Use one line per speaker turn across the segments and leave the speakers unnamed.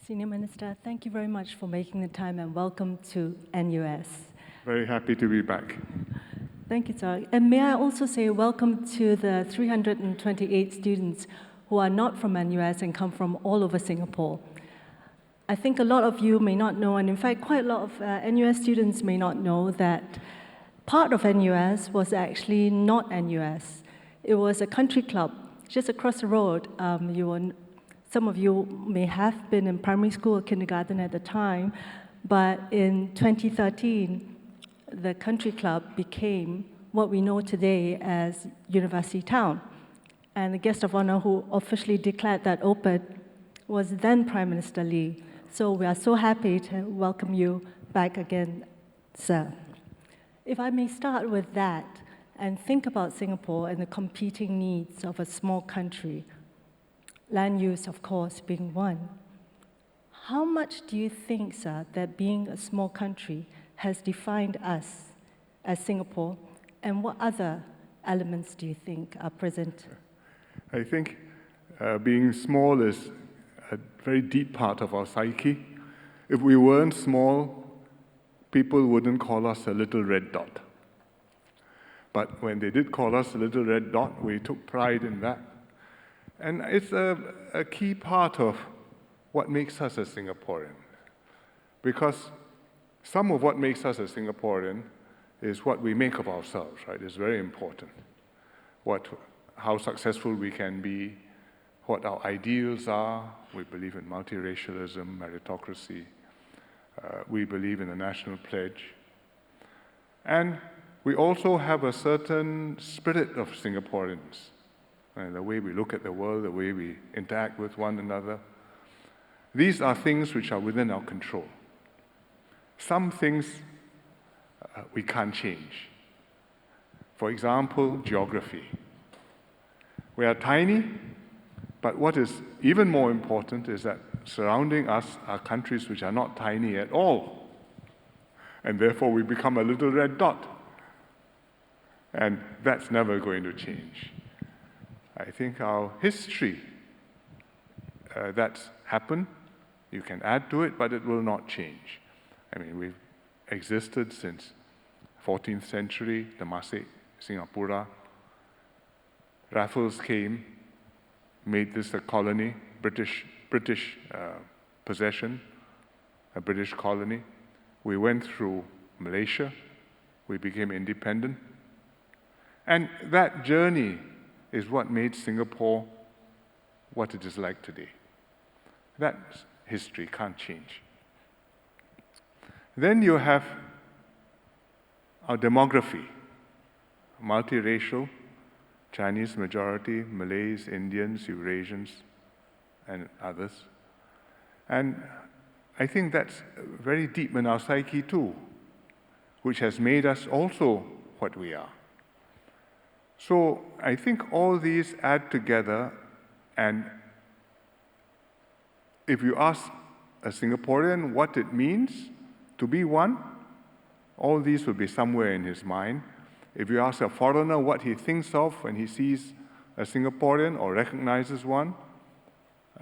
Senior Minister, thank you very much for making the time and welcome to NUS.
Very happy to be back.
Thank you, sir. And may I also say welcome to the 328 students who are not from NUS and come from all over Singapore. I think a lot of you may not know, and in fact quite a lot of NUS students may not know that part of NUS was actually not NUS. It was a country club just across the road. Some of you may have been in primary school or kindergarten at the time, but in 2013, the country club became what we know today as University Town. And the guest of honor who officially declared that open was then Prime Minister Lee. So we are so happy to welcome you back again, sir. If I may start with that and think about Singapore and the competing needs of a small country, land use, of course, being one. How much do you think, sir, that being a small country has defined us as Singapore, and what other elements do you think are present?
I think being small is a very deep part of our psyche. If we weren't small, people wouldn't call us a little red dot. But when they did call us a little red dot, we took pride in that. And it's a key part of what makes us a Singaporean. Because some of what makes us a Singaporean is what we make of ourselves, right? It's very important. How successful we can be, what our ideals are. We believe in multiracialism, meritocracy. We believe in the national pledge. And we also have a certain spirit of Singaporeans. And the way we look at the world, the way we interact with one another. These are things which are within our control. Some things we can't change. For example, geography. We are tiny, but what is even more important is that surrounding us are countries which are not tiny at all. And therefore we become a little red dot. And that's never going to change. I think our history, that's happened. You can add to it, but it will not change. I mean, we've existed since 14th century, Temasek, Singapura. Raffles came, made this a colony, British possession, a British colony. We went through Malaysia. We became independent. And that journey is what made Singapore what it is like today. That history can't change. Then you have our demography, multiracial, Chinese majority, Malays, Indians, Eurasians, and others. And I think that's very deep in our psyche too, which has made us also what we are. So I think all these add together, and if you ask a Singaporean what it means to be one, all these will be somewhere in his mind. If you ask a foreigner what he thinks of when he sees a Singaporean or recognizes one,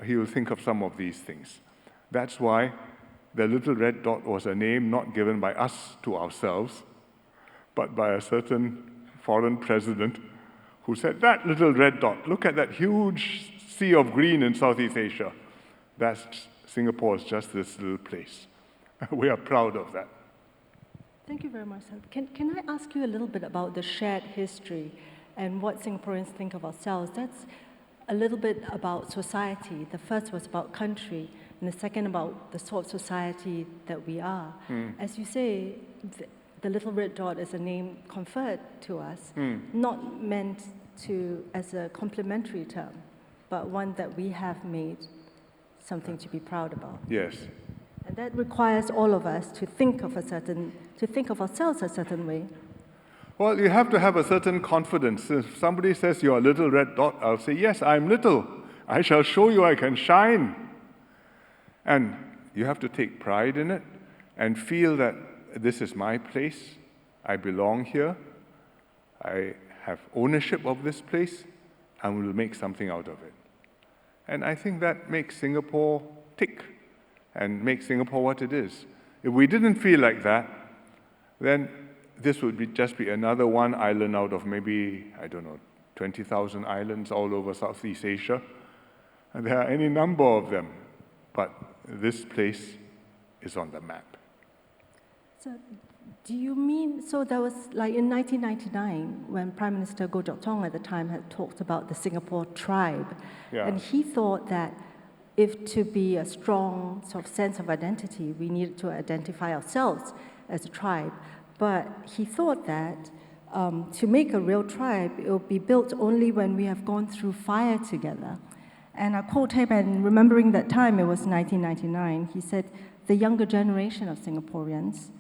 he will think of some of these things. That's why the little red dot was a name not given by us to ourselves, but by a certain foreign president who said, that little red dot, look at that huge sea of green in Southeast Asia. Singapore is just this little place. We are proud of that.
Thank you very much, sir. Can I ask you a little bit about the shared history and what Singaporeans think of ourselves? That's a little bit about society. The first was about country, and the second about the sort of society that we are. As you say, the little red dot is a name conferred to us, not meant as a complimentary term, but one that we have made something to be proud about.
Yes.
And that requires all of us to think of ourselves a certain way.
Well, you have to have a certain confidence. If somebody says you're a little red dot, I'll say, yes, I'm little. I shall show you I can shine. And you have to take pride in it and feel that this is my place. I belong here. I have ownership of this place, and we'll make something out of it. And I think that makes Singapore tick. and make Singapore what it is. If we didn't feel like that, then this would just be another one island out of maybe, 20,000 islands all over Southeast Asia. And there are any number of them, but this place is on the map.
So do you mean, so that was like in 1999 when Prime Minister Goh Chok Tong at the time had talked about the Singapore tribe, and he thought that if to be a strong sort of sense of identity, we needed to identify ourselves as a tribe. But he thought that to make a real tribe, it will be built only when we have gone through fire together. And I quote him, and remembering that time, it was 1999, he said, "The younger generation of Singaporeans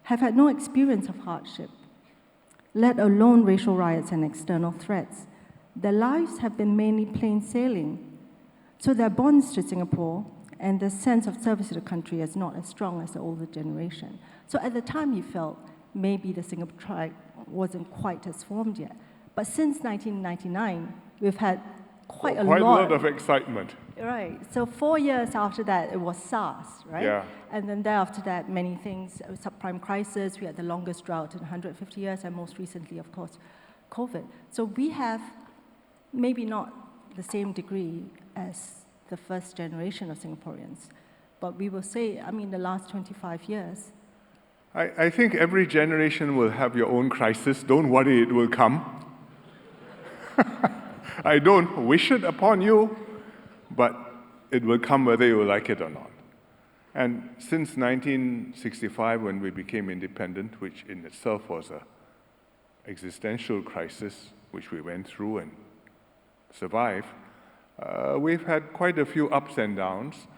have had no experience of hardship, let alone racial riots and external threats. Their lives have been mainly plain sailing, so their bonds to Singapore and the sense of service to the country is not as strong as the older generation." So at the time, he felt maybe the Singapore tribe wasn't quite as formed yet. But since 1999, we've had quite a lot
of excitement.
Right. So 4 years after that, it was SARS, right?
Yeah.
And then thereafter that, many things, subprime crisis, we had the longest drought in 150 years, and most recently, of course, COVID. So we have maybe not the same degree as the first generation of Singaporeans, but we will say, the last 25 years.
I think every generation will have your own crisis. Don't worry, it will come. I don't wish it upon you, but it will come whether you like it or not. And since 1965, when we became independent, which in itself was an existential crisis, which we went through and survived, we've had quite a few ups and downs,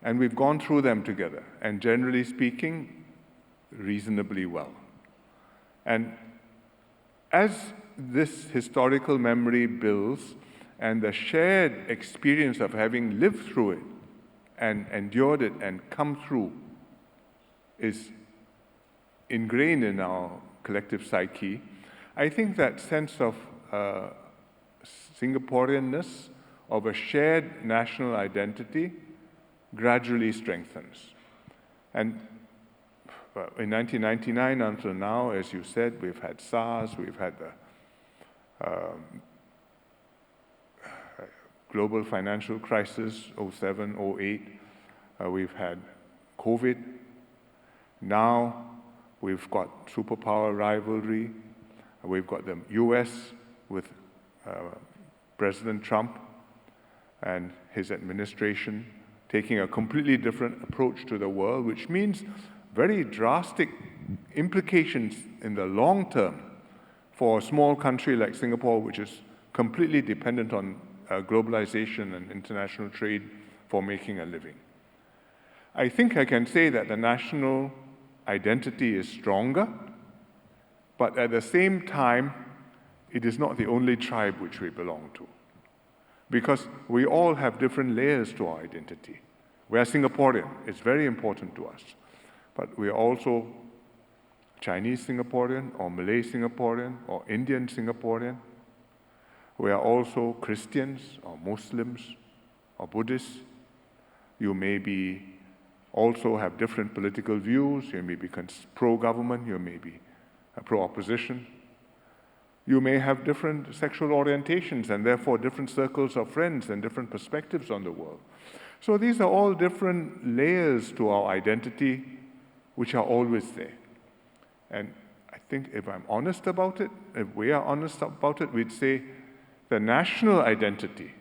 and we've gone through them together, and generally speaking, reasonably well. And as this historical memory builds, and the shared experience of having lived through it and endured it and come through is ingrained in our collective psyche, I think that sense of Singaporeanness, of a shared national identity, gradually strengthens. And in 1999 until now, as you said, we've had SARS, we've had the global financial crisis, 07, 08. We've had COVID. Now we've got superpower rivalry. We've got the US with President Trump and his administration taking a completely different approach to the world, which means very drastic implications in the long term for a small country like Singapore, which is completely dependent on globalization and international trade for making a living. I think I can say that the national identity is stronger, but at the same time, it is not the only tribe which we belong to, because we all have different layers to our identity. We are Singaporean, it's very important to us, but we are also Chinese Singaporean, or Malay Singaporean, or Indian Singaporean. We are also Christians, or Muslims, or Buddhists. You may be also have different political views. You may be pro-government, you may be pro-opposition. You may have different sexual orientations and therefore different circles of friends and different perspectives on the world. So these are all different layers to our identity which are always there. And I think if I'm honest about it, if we are honest about it, we'd say the national identity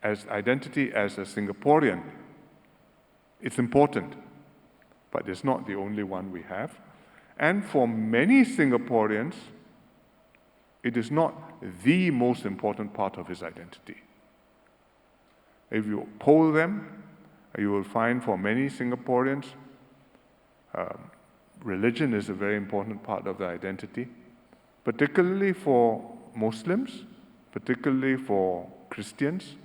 as a Singaporean, it's important, but it's not the only one we have. And for many Singaporeans, it is not the most important part of his identity. If you poll them, you will find for many Singaporeans, religion is a very important part of their identity, particularly for Muslims, particularly for Christians,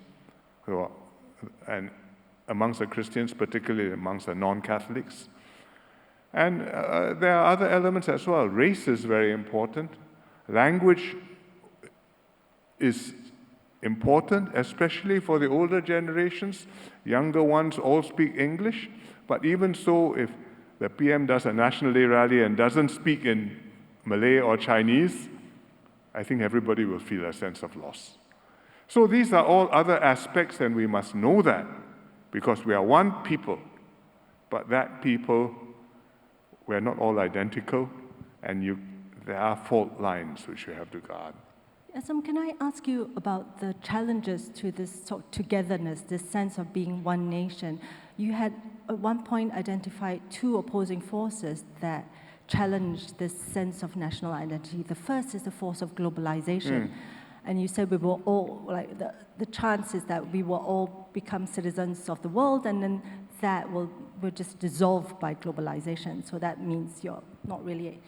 and amongst the Christians, particularly amongst the non-Catholics. And there are other elements as well. Race is very important. Language is important, especially for the older generations. Younger ones all speak English, but even so, if the PM does a National Day rally and doesn't speak in Malay or Chinese, I think everybody will feel a sense of loss. So these are all other aspects, and we must know that, because we are one people, but that people, we're not all identical, and there are fault lines which we have to guard.
Can I ask you about the challenges to this sort of togetherness, this sense of being one nation? You had at one point identified two opposing forces that challenged this sense of national identity. The first is the force of globalization. And you said we will all, like the chances that we will all become citizens of the world, and then that will just dissolve by globalization. So that means you're not really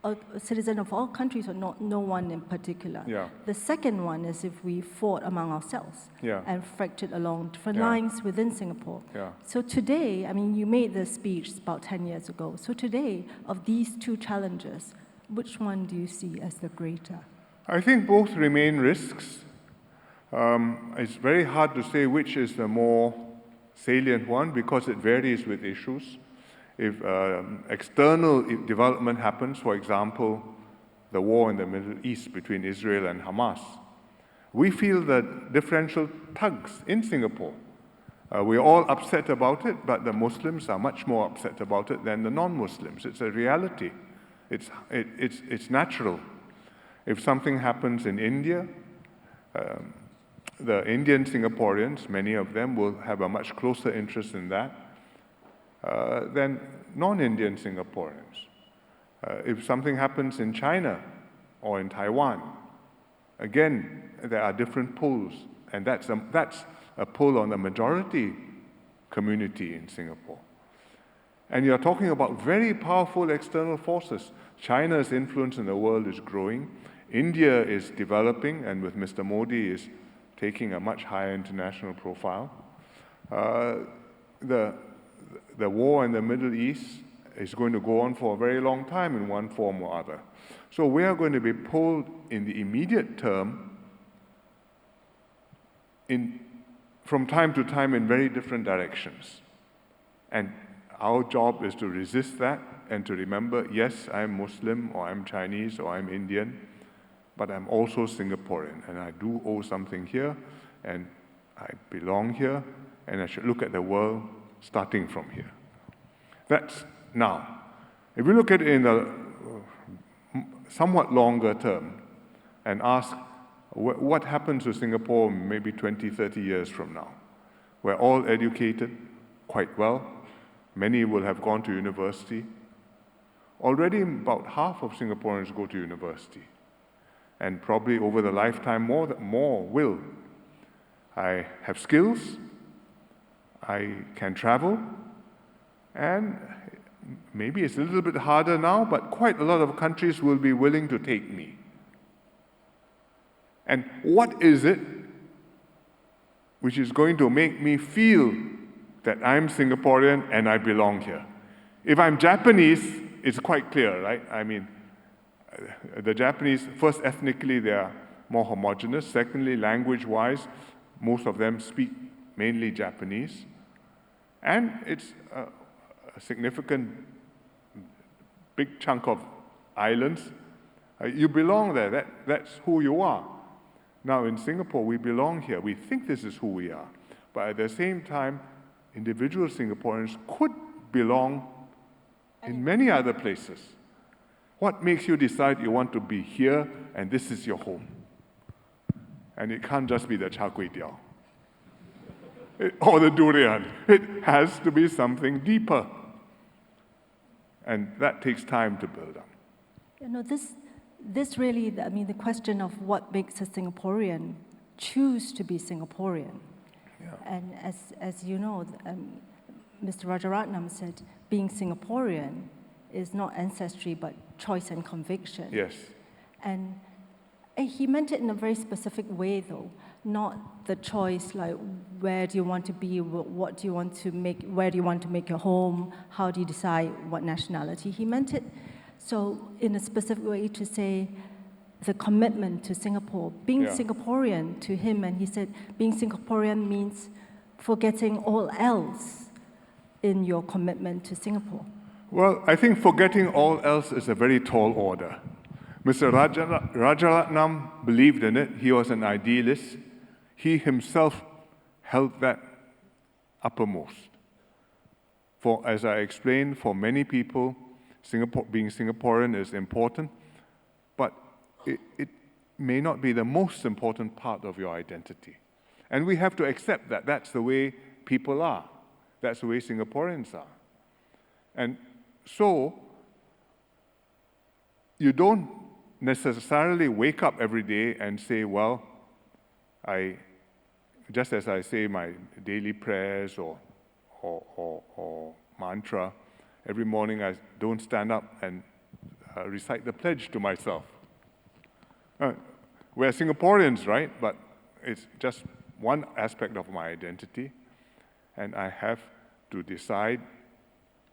a citizen of all countries, or no one in particular.
Yeah.
The second one is if we fought among ourselves and fractured along different lines within Singapore.
Yeah.
So today, I mean, you made this speech about 10 years ago. So today, of these two challenges, which one do you see as the greater?
I think both remain risks. It's very hard to say which is the more salient one, because it varies with issues. If external development happens, for example, the war in the Middle East between Israel and Hamas, we feel the differential tugs in Singapore. We're all upset about it, but the Muslims are much more upset about it than the non-Muslims. It's a reality. It's natural. If something happens in India, the Indian Singaporeans, many of them, will have a much closer interest in that than non-Indian Singaporeans. If something happens in China or in Taiwan, again, there are different pulls, and that's a pull on the majority community in Singapore. And you're talking about very powerful external forces. China's influence in the world is growing. India is developing, and with Mr. Modi is taking a much higher international profile. The war in the Middle East is going to go on for a very long time in one form or other. So we are going to be pulled in the immediate term from time to time in very different directions. And our job is to resist that and to remember, yes, I'm Muslim, or I'm Chinese, or I'm Indian, but I'm also Singaporean, and I do owe something here, and I belong here, and I should look at the world starting from here. That's now. If we look at it in a somewhat longer term and ask, what happens to Singapore maybe 20, 30 years from now? We're all educated quite well. Many will have gone to university. Already about half of Singaporeans go to university, and probably over the lifetime more will. I have skills, I can travel, and maybe it's a little bit harder now, but quite a lot of countries will be willing to take me. And what is it which is going to make me feel that I'm Singaporean and I belong here? If I'm Japanese, it's quite clear, right? I mean, the Japanese, first, ethnically, they are more homogeneous. Secondly, language-wise, most of them speak mainly Japanese. And it's a significant, big chunk of islands. You belong there. That's who you are. Now, in Singapore, we belong here. We think this is who we are. But at the same time, individual Singaporeans could belong in many other places. What makes you decide you want to be here and this is your home? And it can't just be the char kway teow or the durian. It has to be something deeper. And that takes time to build up.
You know, this really, I mean, the question of what makes a Singaporean choose to be Singaporean.
Yeah.
And as you know, Mr. Rajaratnam said, being Singaporean is not ancestry, but choice and conviction.
Yes.
And he meant it in a very specific way, though, not the choice like where do you want to be, what do you want to make, where do you want to make your home, how do you decide what nationality. He meant it so in a specific way to say, the commitment to Singapore. Being
Yeah.
Singaporean to him, and he said, being Singaporean means forgetting all else in your commitment to Singapore.
Well, I think forgetting all else is a very tall order. Mr. Rajaratnam believed in it. He was an idealist. He himself held that uppermost. For, as I explained, for many people, being Singaporean is important, but it may not be the most important part of your identity. And we have to accept that. That's the way people are. That's the way Singaporeans are. And so, you don't necessarily wake up every day and say, well, just as I say my daily prayers or mantra, every morning I don't stand up and recite the pledge to myself. We're Singaporeans, right? But it's just one aspect of my identity, and I have to decide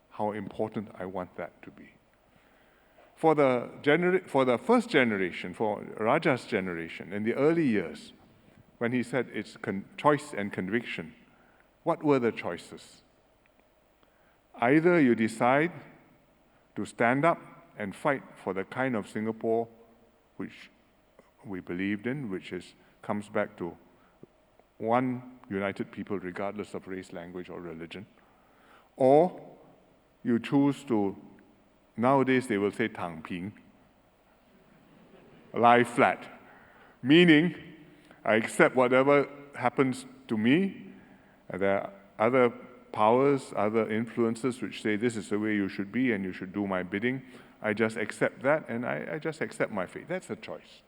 how important I want that to be. For the first generation, for Raja's generation, in the early years, when he said it's choice and conviction, what were the choices? Either you decide to stand up and fight for the kind of Singapore which we believed in, which comes back to one united people regardless of race, language, or religion, or you choose to, nowadays they will say tang ping, lie flat, meaning I accept whatever happens to me. There are other powers, other influences which say this is the way you should be and you should do my bidding. I just accept that and I just accept my fate. That's a choice.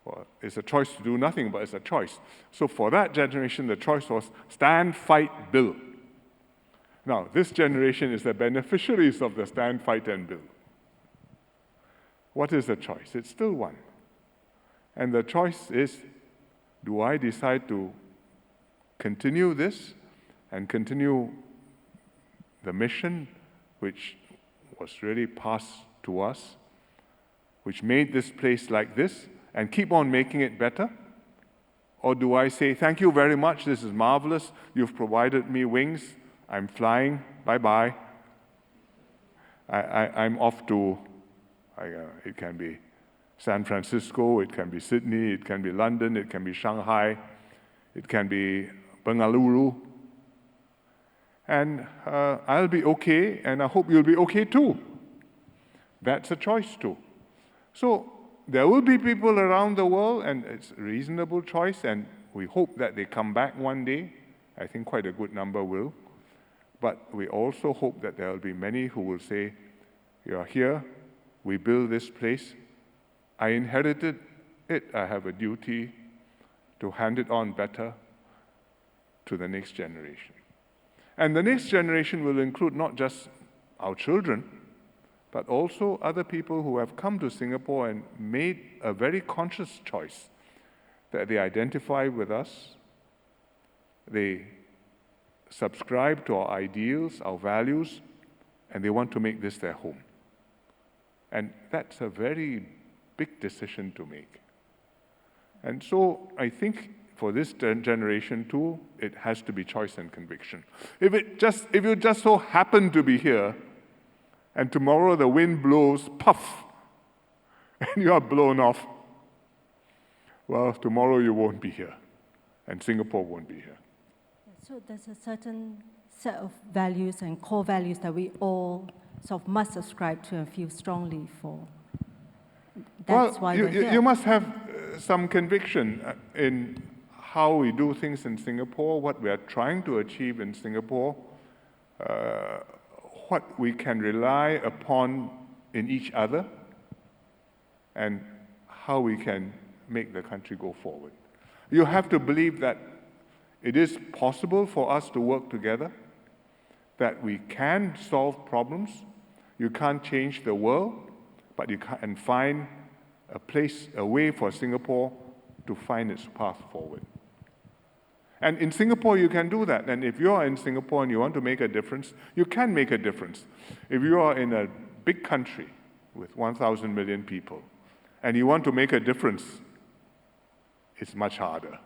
Well, it's a choice to do nothing, but it's a choice. So for that generation, the choice was stand, fight, build. Now, this generation is the beneficiaries of the stand, fight, and build. What is the choice? It's still one. And the choice is, do I decide to continue this and continue the mission which was really passed to us, which made this place like this, and keep on making it better? Or do I say, thank you very much, this is marvelous, you've provided me wings, I'm flying, bye-bye. I'm off to, it can be San Francisco, it can be Sydney, it can be London, it can be Shanghai, it can be Bengaluru. And I'll be okay, and I hope you'll be okay too. That's a choice too. So there will be people around the world, and it's a reasonable choice, and we hope that they come back one day. I think quite a good number will. But we also hope that there will be many who will say, you're here, we build this place, I inherited it, I have a duty to hand it on better to the next generation. And the next generation will include not just our children, but also other people who have come to Singapore and made a very conscious choice that they identify with us, they subscribe to our ideals, our values, and they want to make this their home. And that's a very big decision to make. And so I think for this generation too, it has to be choice and conviction. If you just so happen to be here, and tomorrow the wind blows, puff, and you are blown off, well, tomorrow you won't be here, and Singapore won't be here.
So there's a certain set of values and core values that we all sort of must ascribe to and feel strongly for. That's why we're here.
You must have some conviction in how we do things in Singapore, what we are trying to achieve in Singapore, what we can rely upon in each other, and how we can make the country go forward. You have to believe that it is possible for us to work together, that we can solve problems. You can't change the world, but you can find a way for Singapore to find its path forward. And in Singapore, you can do that. And if you are in Singapore and you want to make a difference, you can make a difference. If you are in a big country with 1,000 million people, and you want to make a difference, it's much harder.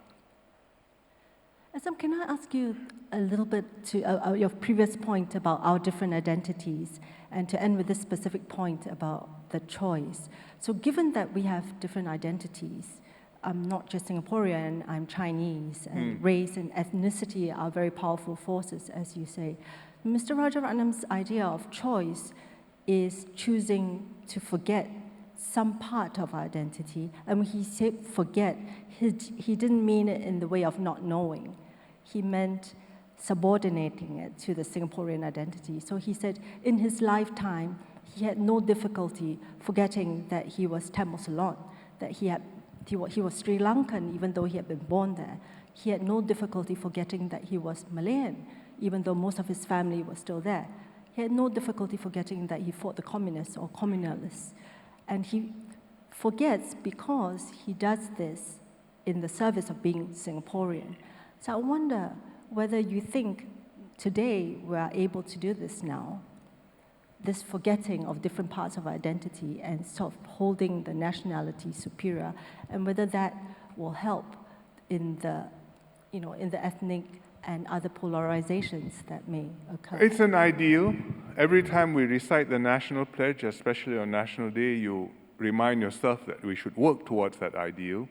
Assam, can I ask you a little bit to your previous point about our different identities, and to end with this specific point about the choice. So given that we have different identities, I'm not just Singaporean, I'm Chinese, and race and ethnicity are very powerful forces, as you say. Mr. Rajaratnam's idea of choice is choosing to forget some part of our identity. And when he said forget, he didn't mean it in the way of not knowing. He meant subordinating it to the Singaporean identity. So he said in his lifetime, he had no difficulty forgetting that he was Tamil Ceylon, that he was Sri Lankan, even though he had been born there. He had no difficulty forgetting that he was Malayan, even though most of his family was still there. He had no difficulty forgetting that he fought the communists or communalists. And he forgets because he does this in the service of being Singaporean. So I wonder whether you think today we are able to do this now, this forgetting of different parts of our identity and sort of holding the nationality superior, and whether that will help in the, in the ethnic and other polarizations that may occur.
It's an ideal. Every time we recite the national pledge, especially on National Day, you remind yourself that we should work towards that ideal.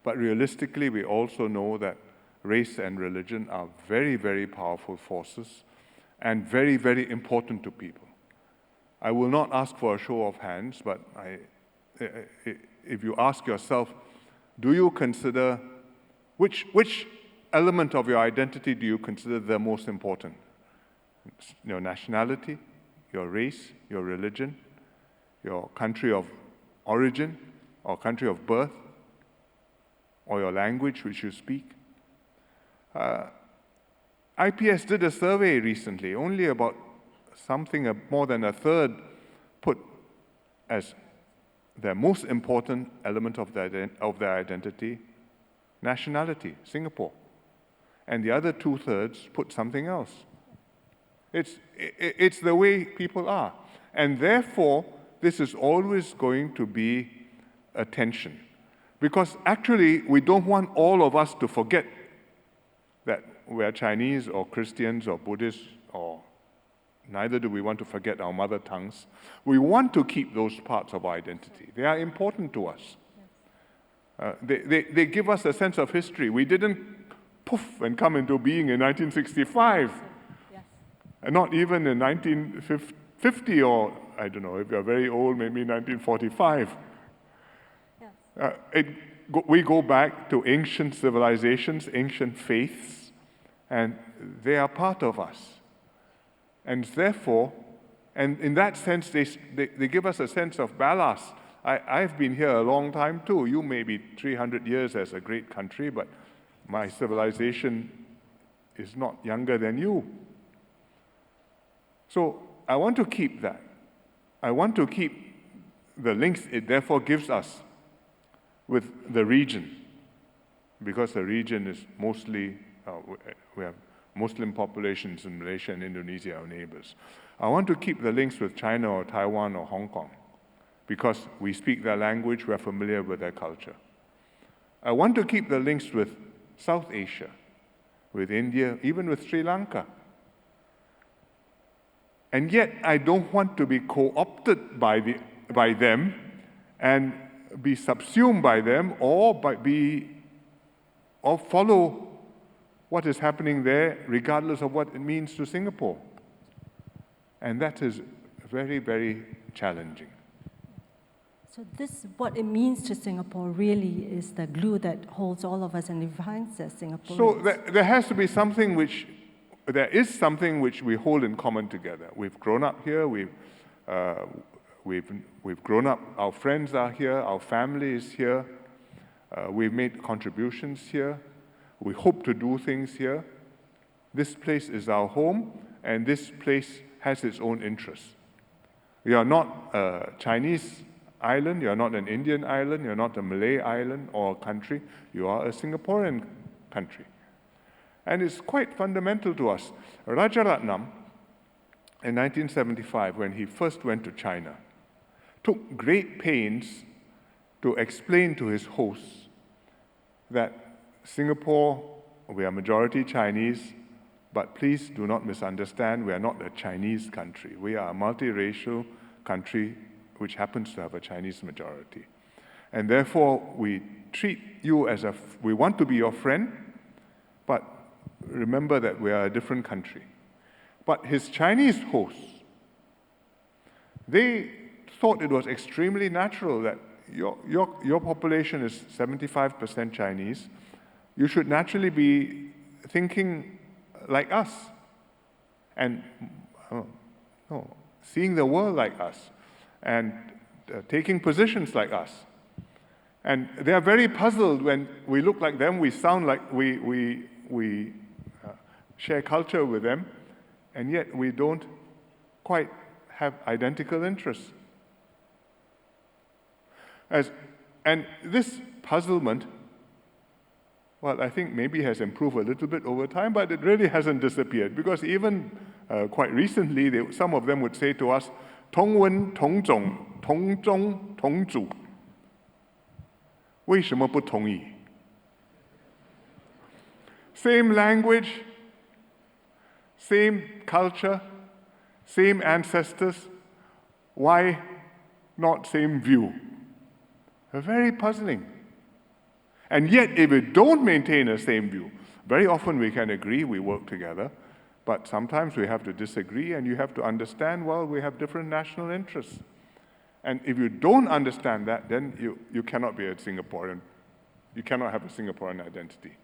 But realistically, we also know that race and religion are very, very powerful forces and very, very important to people. I will not ask for a show of hands, but if you ask yourself, do you consider, which element of your identity do you consider the most important? Your nationality, your race, your religion, your country of origin or country of birth, or your language which you speak? IPS did a survey recently. Only about more than a third put as the most important element of their identity, nationality, Singapore. And the other 2/3 put something else. It's the way people are. And therefore, this is always going to be a tension. Because actually, we don't want all of us to forget that we're Chinese or Christians or Buddhists, or neither do we want to forget our mother tongues. We want to keep those parts of our identity. They are important to us. They give us a sense of history. We didn't poof and come into being in 1965. Yes. And not even in 1950, or I don't know, if you're very old, maybe 1945. Yes. We go back to ancient civilizations, ancient faiths, and they are part of us. And therefore, and in that sense, they give us a sense of ballast. I've been here a long time too. You may be 300 years as a great country, but my civilization is not younger than you. So I want to keep that. I want to keep the links it therefore gives us with the region, because the region is mostly, we have Muslim populations in Malaysia and Indonesia, our neighbors. I want to keep the links with China or Taiwan or Hong Kong, because we speak their language, we're familiar with their culture. I want to keep the links with South Asia, with India, even with Sri Lanka. And yet, I don't want to be co-opted by them and be subsumed by them, or follow what is happening there, regardless of what it means to Singapore. And that is very, very challenging.
So this, what it means to Singapore, really is the glue that holds all of us and defines us Singaporeans.
So there has to be something there is something which we hold in common together. We've grown up here, we've grown up, our friends are here, our family is here, we've made contributions here, we hope to do things here. This place is our home, and this place has its own interests. You are not a Chinese island, you are not an Indian island, you are not a Malay island or a country, you are a Singaporean country. And it's quite fundamental to us. Rajaratnam, in 1975, when he first went to China, took great pains to explain to his hosts that Singapore, we are majority Chinese, but please do not misunderstand, we are not a Chinese country. We are a multiracial country which happens to have a Chinese majority. And therefore, we treat you as we want to be your friend, but remember that we are a different country. But his Chinese hosts, they thought it was extremely natural that your population is 75% Chinese. You should naturally be thinking like us and seeing the world like us and taking positions like us. And they are very puzzled when we look like them, we sound like we share culture with them, and yet we don't quite have identical interests. And this puzzlement, well, I think maybe has improved a little bit over time, but it really hasn't disappeared, because even quite recently, some of them would say to us, 同文同种同宗同祖为什么不同意? Same language, same culture, same ancestors, why not same view? Very puzzling. And yet, if we don't maintain the same view, very often we can agree, we work together, but sometimes we have to disagree, and you have to understand, well, we have different national interests. And if you don't understand that, then you cannot be a Singaporean. You cannot have a Singaporean identity.